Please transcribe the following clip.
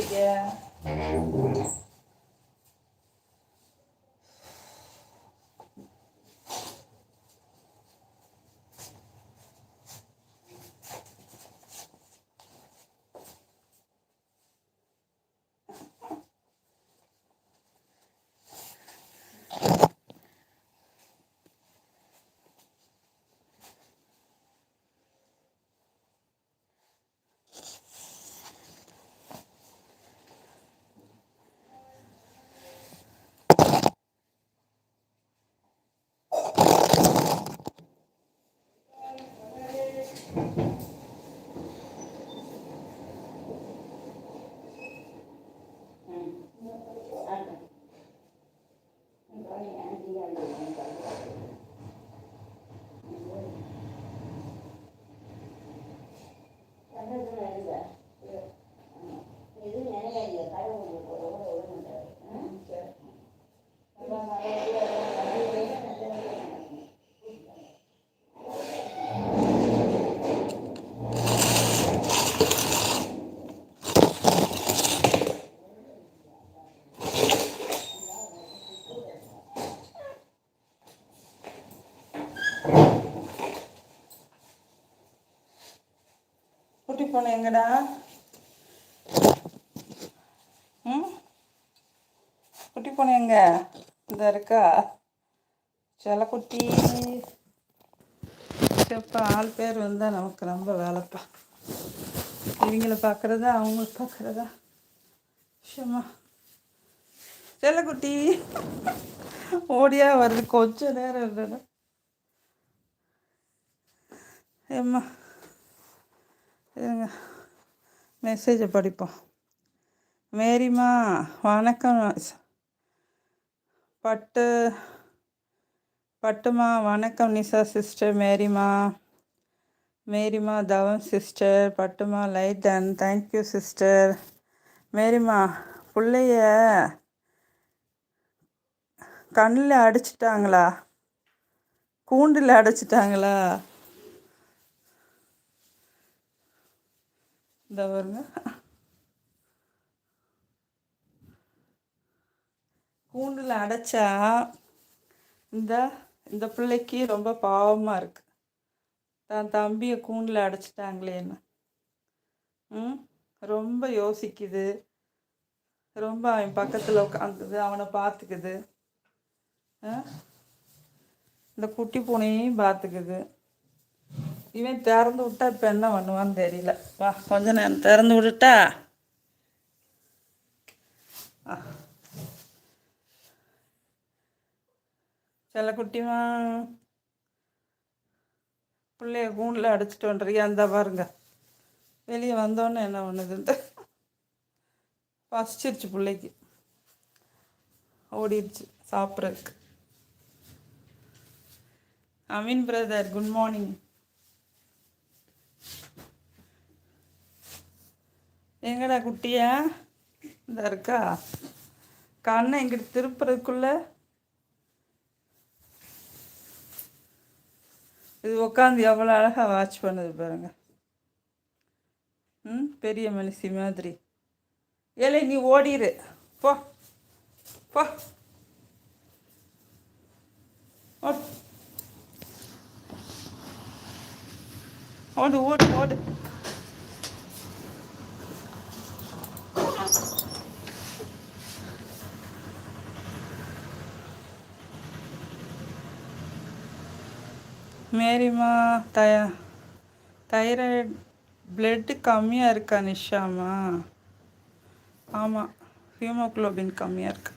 பண்ணுறீங்க? குட்டி பொண்ணு எங்கடா? ம், குட்டி பொண்ணு எங்க? இந்த இருக்கா செல்லக்குட்டி. சப்பா ஆள் பேர் வந்தால் நமக்கு ரொம்ப வேலைப்பா. இவங்கள பார்க்குறதா அவங்கள பார்க்குறதா? சும்மா செல்லக்குட்டி ஓடியா வருது, கொஞ்சம் நேரம் இருந்தது. ஏம்மா இருங்க, மெசேஜை படிப்போம். மேரிம்மா வணக்கம். பட்டு பட்டுமா வணக்கம். நிஷா சிஸ்டர், மேரிமா தவம் சிஸ்டர், பட்டுமா லைட் அண்ட் தேங்க்யூ சிஸ்டர். மேரிமா பிள்ளைய கண்ணில் அடிச்சிட்டாங்களா? கூண்டில் அடைச்சிட்டாங்களா? இந்த பாருங்க, கூண்டில் அடைச்சா இந்த இந்த பிள்ளைக்கு ரொம்ப பாவமாக இருக்குது. தான் தம்பியை கூண்டில் அடைச்சிட்டாங்களேன்னு ரொம்ப யோசிக்குது. ரொம்ப அவன் பக்கத்தில் உட்காந்துது, அவனை பார்த்துக்குது. இந்த குட்டி பூனையும் பார்த்துக்குது. இவன் திறந்து விட்டா இப்போ என்ன பண்ணுவான்னு தெரியல. வா கொஞ்ச நேரம் திறந்து விட்டுட்டா. சில குட்டிமா பிள்ளைய கூண்டில் அடைச்சிட்டு வந்துறியா? அந்த பாருங்க, வெளியே வந்தோன்னே என்ன பண்ணுதுன்ட்டு பசிச்சிருச்சு பிள்ளைக்கு, ஓடிடுச்சு சாப்பிட்றதுக்கு. Ameen brother good morning. எங்கடா குட்டியா? இந்த இருக்கா, கண்ணை எங்கிட்ட திருப்புறதுக்குள்ள இது உட்காந்து எவ்வளோ அழகாக வாட்ச் பண்ணுது பாருங்க. பெரிய மனுஷி மாதிரி. ஏலே நீ ஓடிடு, போ போ, ஓடு ஓடு ஓடு. மேரிமா தைராய்டு பிளட்டு கம்மியாக இருக்கா நிஷாமா? ஆமாம், ஹீமோக்ளோபின் கம்மியாக இருக்கு.